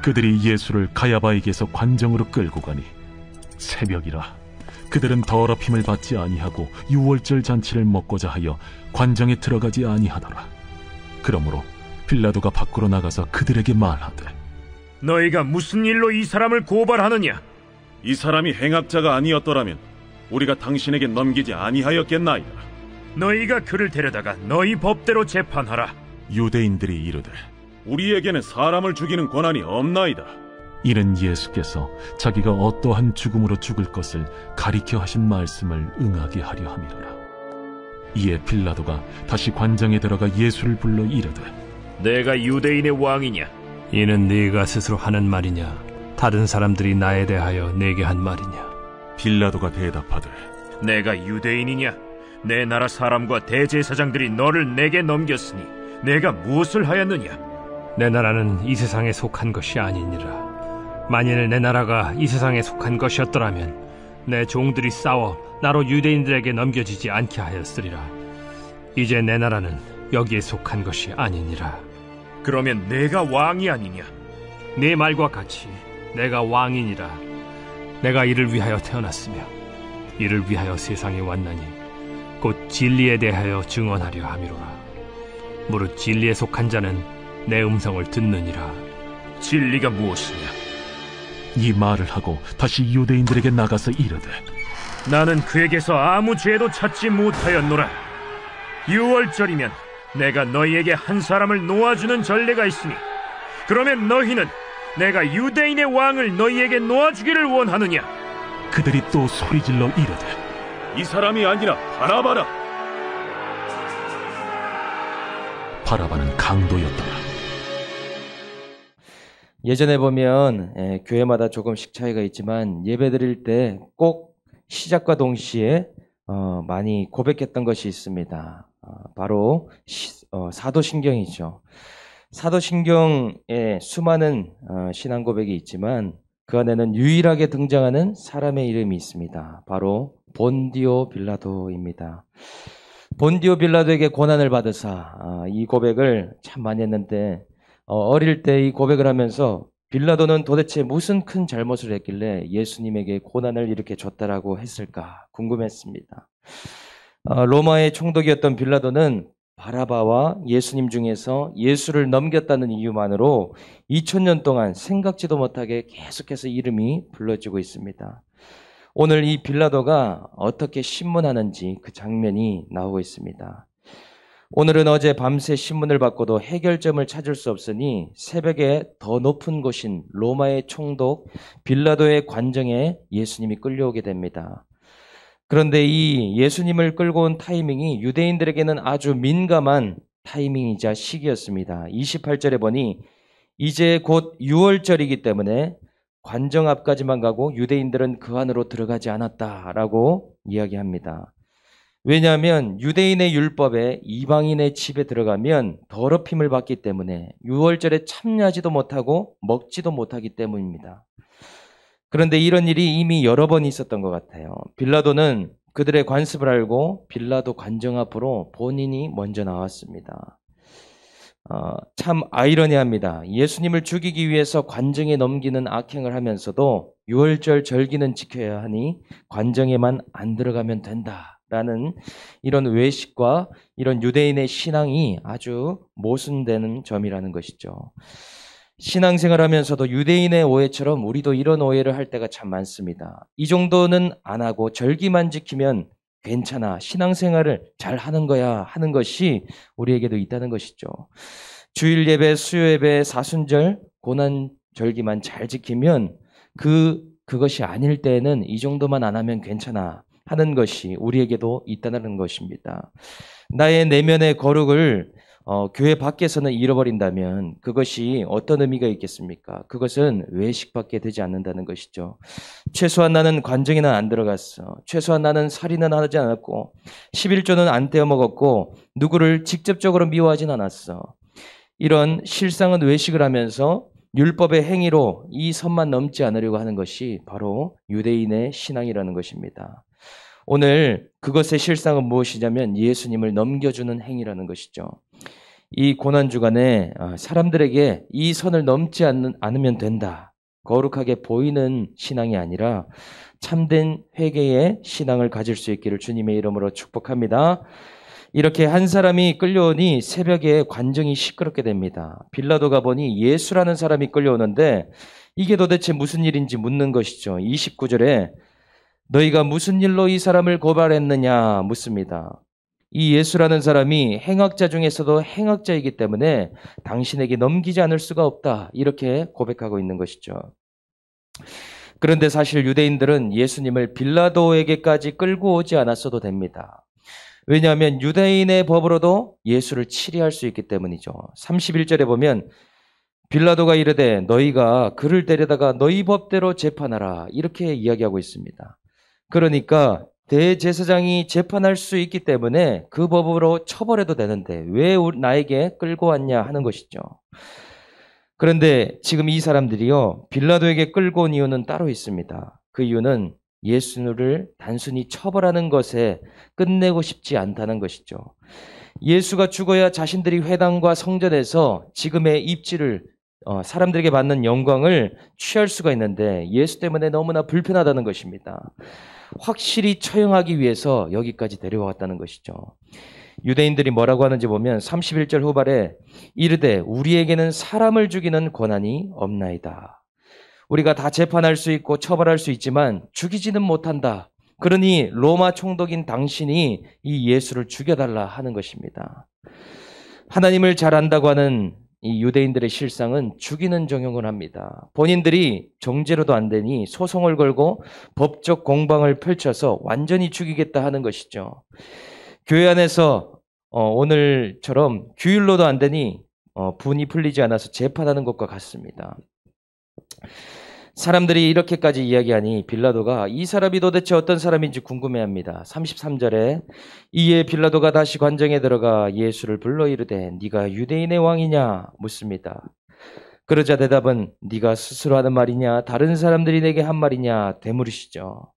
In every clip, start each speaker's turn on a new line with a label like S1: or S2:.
S1: 그들이 예수를 가야바에게서 관정으로 끌고 가니 새벽이라 그들은 더럽힘을 받지 아니하고 유월절 잔치를 먹고자 하여 관정에 들어가지 아니하더라. 그러므로 빌라도가 밖으로 나가서 그들에게 말하되,
S2: 너희가 무슨 일로 이 사람을 고발하느냐?
S3: 이 사람이 행악자가 아니었더라면 우리가 당신에게 넘기지 아니하였겠나이다.
S2: 너희가 그를 데려다가 너희 법대로 재판하라.
S1: 유대인들이 이르되,
S3: 우리에게는 사람을 죽이는 권한이 없나이다.
S1: 이는 예수께서 자기가 어떠한 죽음으로 죽을 것을 가리켜 하신 말씀을 응하게 하려 함이로라. 이에 빌라도가 다시 관장에 들어가 예수를 불러 이르되,
S2: 내가 유대인의 왕이냐?
S4: 이는 네가 스스로 하는 말이냐? 다른 사람들이 나에 대하여 내게 한 말이냐?
S1: 빌라도가 대답하되,
S2: 내가 유대인이냐? 내 나라 사람과 대제사장들이 너를 내게 넘겼으니 내가 무엇을 하였느냐?
S4: 내 나라는 이 세상에 속한 것이 아니니라. 만일 내 나라가 이 세상에 속한 것이었더라면 내 종들이 싸워 나로 유대인들에게 넘겨지지 않게 하였으리라. 이제 내 나라는 여기에 속한 것이 아니니라.
S2: 그러면 내가 왕이 아니냐?
S4: 네 말과 같이 내가 왕이니라. 내가 이를 위하여 태어났으며 이를 위하여 세상에 왔나니 곧 진리에 대하여 증언하려 함이로라. 무릇 진리에 속한 자는 내 음성을 듣느니라.
S2: 진리가 무엇이냐?
S1: 이 말을 하고 다시 유대인들에게 나가서 이르되,
S2: 나는 그에게서 아무 죄도 찾지 못하였노라. 유월절이면 내가 너희에게 한 사람을 놓아주는 전례가 있으니 그러면 너희는 내가 유대인의 왕을 너희에게 놓아주기를 원하느냐?
S1: 그들이 또 소리질러 이르되,
S3: 이 사람이 아니라 바라바라.
S1: 바라바는 강도였더라.
S5: 예전에 보면 교회마다 조금씩 차이가 있지만 예배드릴 때 꼭 시작과 동시에 많이 고백했던 것이 있습니다. 바로 사도신경이죠. 사도신경에 수많은 신앙 고백이 있지만 그 안에는 유일하게 등장하는 사람의 이름이 있습니다. 바로 본디오 빌라도입니다. 본디오 빌라도에게 고난을 받으사 이 고백을 참 많이 했는데 어릴 때 이 고백을 하면서 빌라도는 도대체 무슨 큰 잘못을 했길래 예수님에게 고난을 이렇게 줬다라고 했을까 궁금했습니다. 로마의 총독이었던 빌라도는 바라바와 예수님 중에서 예수를 넘겼다는 이유만으로 2000년 동안 생각지도 못하게 계속해서 이름이 불러지고 있습니다. 오늘 이 빌라도가 어떻게 신문하는지 그 장면이 나오고 있습니다. 오늘은 어제 밤새 신문을 받고도 해결점을 찾을 수 없으니 새벽에 더 높은 곳인 로마의 총독 빌라도의 관정에 예수님이 끌려오게 됩니다. 그런데 이 예수님을 끌고 온 타이밍이 유대인들에게는 아주 민감한 타이밍이자 시기였습니다. 28절에 보니 이제 곧 유월절이기 때문에 관정 앞까지만 가고 유대인들은 그 안으로 들어가지 않았다라고 이야기합니다. 왜냐하면 유대인의 율법에 이방인의 집에 들어가면 더럽힘을 받기 때문에 유월절에 참여하지도 못하고 먹지도 못하기 때문입니다. 그런데 이런 일이 이미 여러 번 있었던 것 같아요. 빌라도는 그들의 관습을 알고 빌라도 관정 앞으로 본인이 먼저 나왔습니다. 참 아이러니합니다. 예수님을 죽이기 위해서 관정에 넘기는 악행을 하면서도 유월절 절기는 지켜야 하니 관정에만 안 들어가면 된다라는 이런 외식과 이런 유대인의 신앙이 아주 모순되는 점이라는 것이죠. 신앙생활 하면서도 유대인의 오해처럼 우리도 이런 오해를 할 때가 참 많습니다. 이 정도는 안 하고 절기만 지키면 괜찮아, 신앙생활을 잘 하는 거야 하는 것이 우리에게도 있다는 것이죠. 주일 예배, 수요 예배, 사순절, 고난 절기만 잘 지키면 그것이 아닐 때에는 이 정도만 안 하면 괜찮아 하는 것이 우리에게도 있다는 것입니다. 나의 내면의 거룩을 교회 밖에서는 잃어버린다면 그것이 어떤 의미가 있겠습니까? 그것은 외식밖에 되지 않는다는 것이죠. 최소한 나는 관정에는 안 들어갔어. 최소한 나는 살인은 하지 않았고 11조는 안 떼어 먹었고 누구를 직접적으로 미워하진 않았어. 이런 실상은 외식을 하면서 율법의 행위로 이 선만 넘지 않으려고 하는 것이 바로 유대인의 신앙이라는 것입니다. 오늘 그것의 실상은 무엇이냐면 예수님을 넘겨주는 행위라는 것이죠. 이 고난 주간에 사람들에게 이 선을 넘지 않으면 된다, 거룩하게 보이는 신앙이 아니라 참된 회개의 신앙을 가질 수 있기를 주님의 이름으로 축복합니다. 이렇게 한 사람이 끌려오니 새벽에 관정이 시끄럽게 됩니다. 빌라도가 보니 예수라는 사람이 끌려오는데 이게 도대체 무슨 일인지 묻는 것이죠. 29절에 너희가 무슨 일로 이 사람을 고발했느냐 묻습니다. 이 예수라는 사람이 행악자 중에서도 행악자이기 때문에 당신에게 넘기지 않을 수가 없다, 이렇게 고백하고 있는 것이죠. 그런데 사실 유대인들은 예수님을 빌라도에게까지 끌고 오지 않았어도 됩니다. 왜냐하면 유대인의 법으로도 예수를 치리할 수 있기 때문이죠. 31절에 보면 빌라도가 이르되 너희가 그를 데려다가 너희 법대로 재판하라, 이렇게 이야기하고 있습니다. 그러니까 대제사장이 재판할 수 있기 때문에 그 법으로 처벌해도 되는데 왜 나에게 끌고 왔냐 하는 것이죠. 그런데 지금 이 사람들이요, 빌라도에게 끌고 온 이유는 따로 있습니다. 그 이유는 예수를 단순히 처벌하는 것에 끝내고 싶지 않다는 것이죠. 예수가 죽어야 자신들이 회당과 성전에서 지금의 입지를, 사람들에게 받는 영광을 취할 수가 있는데 예수 때문에 너무나 불편하다는 것입니다. 확실히 처형하기 위해서 여기까지 데려왔다는 것이죠. 유대인들이 뭐라고 하는지 보면 31절 후반에 이르되 우리에게는 사람을 죽이는 권한이 없나이다. 우리가 다 재판할 수 있고 처벌할 수 있지만 죽이지는 못한다. 그러니 로마 총독인 당신이 이 예수를 죽여달라 하는 것입니다. 하나님을 잘 안다고 하는 이 유대인들의 실상은 죽이는 정욕을 합니다. 본인들이 정죄로도 안 되니 소송을 걸고 법적 공방을 펼쳐서 완전히 죽이겠다 하는 것이죠. 교회 안에서 오늘처럼 규율로도 안 되니 분이 풀리지 않아서 재판하는 것과 같습니다. 사람들이 이렇게까지 이야기하니 빌라도가 이 사람이 도대체 어떤 사람인지 궁금해합니다. 33절에 이에 빌라도가 다시 관정에 들어가 예수를 불러 이르되 네가 유대인의 왕이냐 묻습니다. 그러자 대답은 네가 스스로 하는 말이냐 다른 사람들이 내게 한 말이냐 되물으시죠.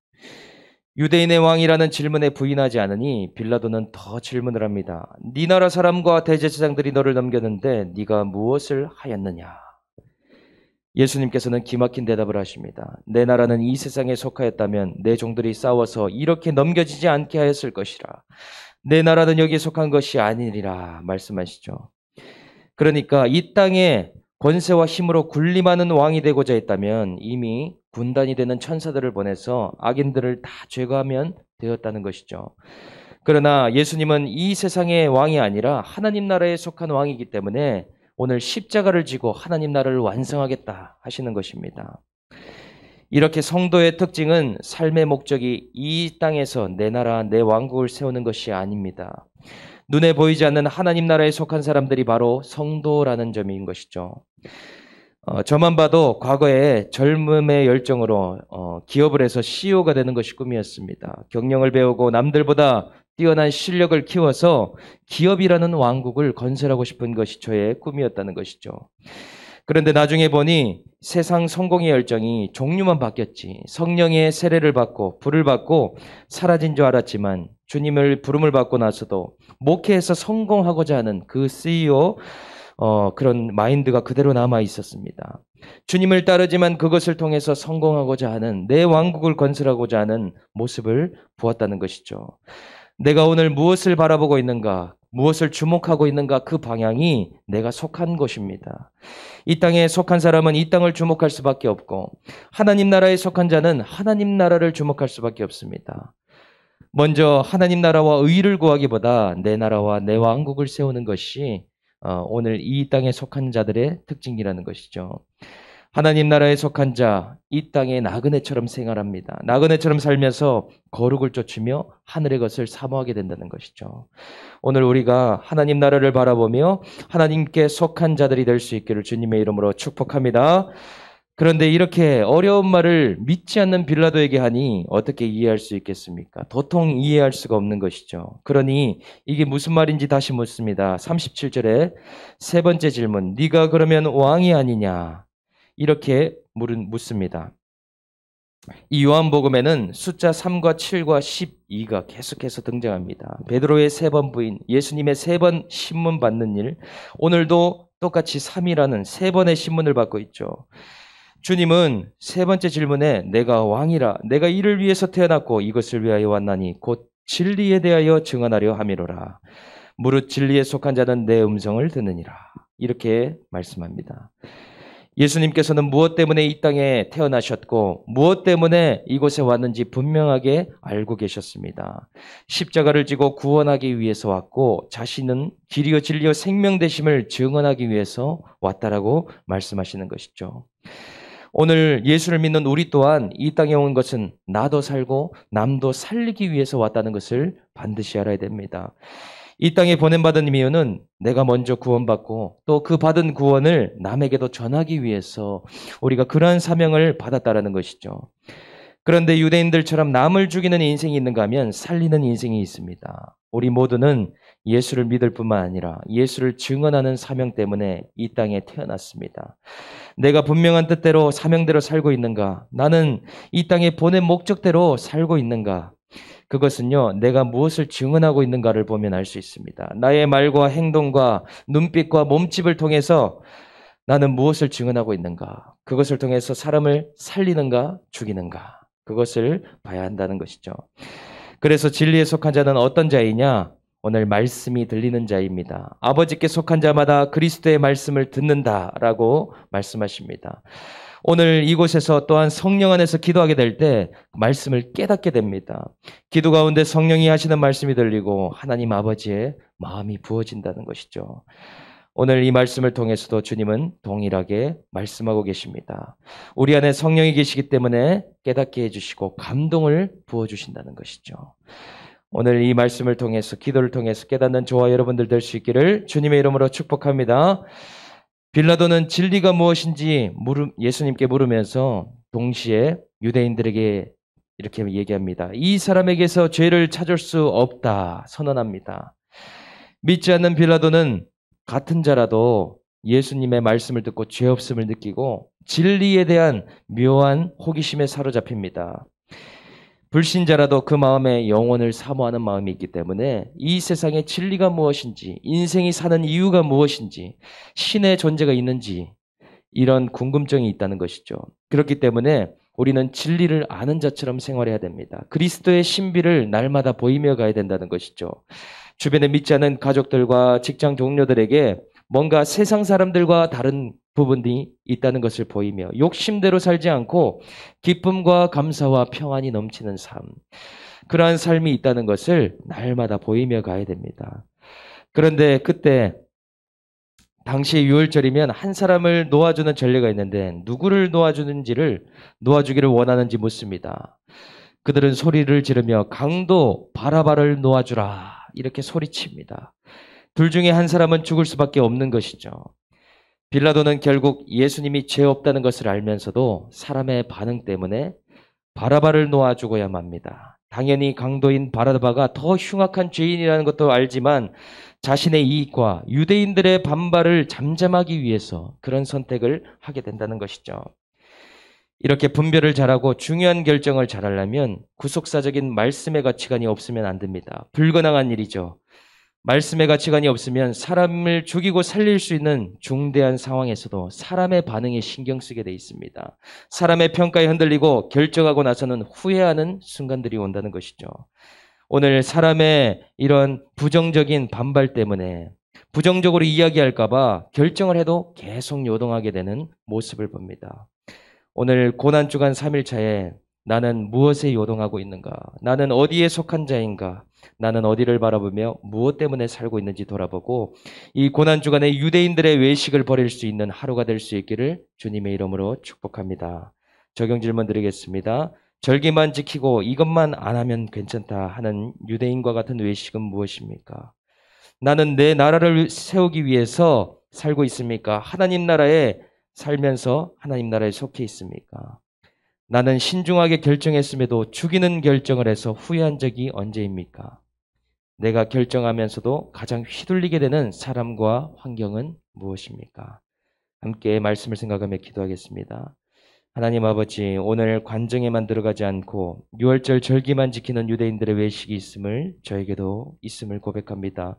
S5: 유대인의 왕이라는 질문에 부인하지 않으니 빌라도는 더 질문을 합니다. 네 나라 사람과 대제사장들이 너를 넘겼는데 네가 무엇을 하였느냐. 예수님께서는 기막힌 대답을 하십니다. 내 나라는 이 세상에 속하였다면 내 종들이 싸워서 이렇게 넘겨지지 않게 하였을 것이라. 내 나라는 여기에 속한 것이 아니니라 말씀하시죠. 그러니까 이 땅에 권세와 힘으로 군림하는 왕이 되고자 했다면 이미 군단이 되는 천사들을 보내서 악인들을 다 제거하면 되었다는 것이죠. 그러나 예수님은 이 세상의 왕이 아니라 하나님 나라에 속한 왕이기 때문에 오늘 십자가를 지고 하나님 나라를 완성하겠다 하시는 것입니다. 이렇게 성도의 특징은 삶의 목적이 이 땅에서 내 나라, 내 왕국을 세우는 것이 아닙니다. 눈에 보이지 않는 하나님 나라에 속한 사람들이 바로 성도라는 점인 것이죠. 저만 봐도 과거에 젊음의 열정으로 기업을 해서 CEO가 되는 것이 꿈이었습니다. 경영을 배우고 남들보다 뛰어난 실력을 키워서 기업이라는 왕국을 건설하고 싶은 것이 저의 꿈이었다는 것이죠. 그런데 나중에 보니 세상 성공의 열정이 종류만 바뀌었지 성령의 세례를 받고 불을 받고 사라진 줄 알았지만 주님을 부름을 받고 나서도 목회에서 성공하고자 하는 그 CEO 그런 마인드가 그대로 남아 있었습니다. 주님을 따르지만 그것을 통해서 성공하고자 하는 내 왕국을 건설하고자 하는 모습을 보았다는 것이죠. 내가 오늘 무엇을 바라보고 있는가, 무엇을 주목하고 있는가 그 방향이 내가 속한 곳입니다. 이 땅에 속한 사람은 이 땅을 주목할 수밖에 없고 하나님 나라에 속한 자는 하나님 나라를 주목할 수밖에 없습니다. 먼저 하나님 나라와 의를 구하기보다 내 나라와 내 왕국을 세우는 것이 오늘 이 땅에 속한 자들의 특징이라는 것이죠. 하나님 나라에 속한 자, 이 땅에 나그네처럼 생활합니다. 나그네처럼 살면서 거룩을 쫓으며 하늘의 것을 사모하게 된다는 것이죠. 오늘 우리가 하나님 나라를 바라보며 하나님께 속한 자들이 될 수 있기를 주님의 이름으로 축복합니다. 그런데 이렇게 어려운 말을 믿지 않는 빌라도에게 하니 어떻게 이해할 수 있겠습니까? 도통 이해할 수가 없는 것이죠. 그러니 이게 무슨 말인지 다시 묻습니다. 37절에 세 번째 질문, 네가 그러면 왕이 아니냐? 이렇게 묻습니다. 이 요한복음에는 숫자 3과 7과 12가 계속해서 등장합니다. 베드로의 3번 부인, 예수님의 3번 신문 받는 일, 오늘도 똑같이 3이라는 3번의 신문을 받고 있죠. 주님은 3번째 질문에 내가 왕이라, 내가 이를 위해서 태어났고 이것을 위하여 왔나니 곧 진리에 대하여 증언하려 함이로라. 무릇 진리에 속한 자는 내 음성을 듣느니라. 이렇게 말씀합니다. 예수님께서는 무엇 때문에 이 땅에 태어나셨고 무엇 때문에 이곳에 왔는지 분명하게 알고 계셨습니다. 십자가를 지고 구원하기 위해서 왔고 자신은 길이요 진리요 생명 되심을 증언하기 위해서 왔다라고 말씀하시는 것이죠. 오늘 예수를 믿는 우리 또한 이 땅에 온 것은 나도 살고 남도 살리기 위해서 왔다는 것을 반드시 알아야 됩니다. 이 땅에 보냄받은 이유는 내가 먼저 구원받고 또 그 받은 구원을 남에게도 전하기 위해서 우리가 그러한 사명을 받았다라는 것이죠. 그런데 유대인들처럼 남을 죽이는 인생이 있는가 하면 살리는 인생이 있습니다. 우리 모두는 예수를 믿을 뿐만 아니라 예수를 증언하는 사명 때문에 이 땅에 태어났습니다. 내가 분명한 뜻대로 사명대로 살고 있는가? 나는 이 땅에 보낸 목적대로 살고 있는가? 그것은요, 내가 무엇을 증언하고 있는가를 보면 알 수 있습니다. 나의 말과 행동과 눈빛과 몸집을 통해서 나는 무엇을 증언하고 있는가? 그것을 통해서 사람을 살리는가, 죽이는가? 그것을 봐야 한다는 것이죠. 그래서 진리에 속한 자는 어떤 자이냐? 오늘 말씀이 들리는 자입니다. 아버지께 속한 자마다 그리스도의 말씀을 듣는다라고 말씀하십니다. 오늘 이곳에서 또한 성령 안에서 기도하게 될 때 말씀을 깨닫게 됩니다. 기도 가운데 성령이 하시는 말씀이 들리고 하나님 아버지의 마음이 부어진다는 것이죠. 오늘 이 말씀을 통해서도 주님은 동일하게 말씀하고 계십니다. 우리 안에 성령이 계시기 때문에 깨닫게 해주시고 감동을 부어주신다는 것이죠. 오늘 이 말씀을 통해서 기도를 통해서 깨닫는 저와 여러분들 될 수 있기를 주님의 이름으로 축복합니다. 빌라도는 진리가 무엇인지 예수님께 물으면서 동시에 유대인들에게 이렇게 얘기합니다. 이 사람에게서 죄를 찾을 수 없다 선언합니다. 믿지 않는 빌라도는 같은 자라도 예수님의 말씀을 듣고 죄 없음을 느끼고 진리에 대한 묘한 호기심에 사로잡힙니다. 불신자라도 그 마음에 영혼을 사모하는 마음이 있기 때문에 이 세상의 진리가 무엇인지, 인생이 사는 이유가 무엇인지, 신의 존재가 있는지 이런 궁금증이 있다는 것이죠. 그렇기 때문에 우리는 진리를 아는 자처럼 생활해야 됩니다. 그리스도의 신비를 날마다 보이며 가야 된다는 것이죠. 주변에 믿지 않는 가족들과 직장 동료들에게 뭔가 세상 사람들과 다른 부분이 있다는 것을 보이며 욕심대로 살지 않고 기쁨과 감사와 평안이 넘치는 삶, 그러한 삶이 있다는 것을 날마다 보이며 가야 됩니다. 그런데 그때 당시의 유월절이면 한 사람을 놓아주는 전례가 있는데 누구를 놓아주기를 원하는지 묻습니다. 그들은 소리를 지르며 강도 바라바를 놓아주라 이렇게 소리칩니다. 둘 중에 한 사람은 죽을 수밖에 없는 것이죠. 빌라도는 결국 예수님이 죄 없다는 것을 알면서도 사람의 반응 때문에 바라바를 놓아주고야 맙니다. 당연히 강도인 바라바가 더 흉악한 죄인이라는 것도 알지만 자신의 이익과 유대인들의 반발을 잠잠하기 위해서 그런 선택을 하게 된다는 것이죠. 이렇게 분별을 잘하고 중요한 결정을 잘하려면 구속사적인 말씀의 가치관이 없으면 안 됩니다. 불가능한 일이죠. 말씀의 가치관이 없으면 사람을 죽이고 살릴 수 있는 중대한 상황에서도 사람의 반응에 신경 쓰게 돼 있습니다. 사람의 평가에 흔들리고 결정하고 나서는 후회하는 순간들이 온다는 것이죠. 오늘 사람의 이런 부정적인 반발 때문에 부정적으로 이야기할까 봐 결정을 해도 계속 요동하게 되는 모습을 봅니다. 오늘 고난주간 3일차에 나는 무엇에 요동하고 있는가? 나는 어디에 속한 자인가? 나는 어디를 바라보며 무엇 때문에 살고 있는지 돌아보고 이 고난주간에 유대인들의 외식을 버릴 수 있는 하루가 될 수 있기를 주님의 이름으로 축복합니다. 적용 질문 드리겠습니다. 절기만 지키고 이것만 안 하면 괜찮다 하는 유대인과 같은 외식은 무엇입니까? 나는 내 나라를 세우기 위해서 살고 있습니까? 하나님 나라에 살면서 하나님 나라에 속해 있습니까? 나는 신중하게 결정했음에도 죽이는 결정을 해서 후회한 적이 언제입니까? 내가 결정하면서도 가장 휘둘리게 되는 사람과 환경은 무엇입니까? 함께 말씀을 생각하며 기도하겠습니다. 하나님 아버지, 오늘 관정에만 들어가지 않고 유월절 절기만 지키는 유대인들의 외식이 있음을 저에게도 있음을 고백합니다.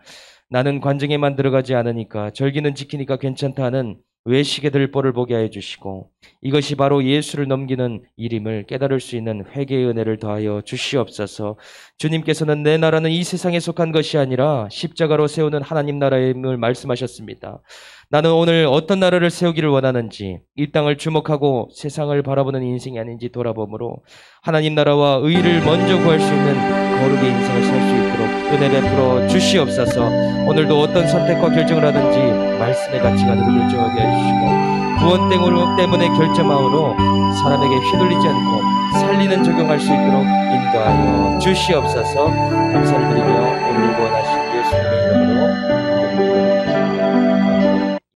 S5: 나는 관정에만 들어가지 않으니까 절기는 지키니까 괜찮다 하는 외식의 들보를 보게 하여 주시고 이것이 바로 예수를 넘기는 일임을 깨달을 수 있는 회개의 은혜를 더하여 주시옵소서. 주님께서는 내 나라는 이 세상에 속한 것이 아니라 십자가로 세우는 하나님 나라임을 말씀하셨습니다. 나는 오늘 어떤 나라를 세우기를 원하는지, 이 땅을 주목하고 세상을 바라보는 인생이 아닌지 돌아보므로 하나님 나라와 의를 먼저 구할 수 있는 거룩의 인생을 살 수 있도록 은혜 베풀어 주시옵소서. 오늘도 어떤 선택과 결정을 하든지 말씀의 가치관으로 결정하게 해주시고 구원 때문에 결정함으로 사람에게 휘둘리지 않고 살리는 적용할 수 있도록 인도하여 주시옵소서. 감사를 드리며 오늘 구원하신 예수님의 이름으로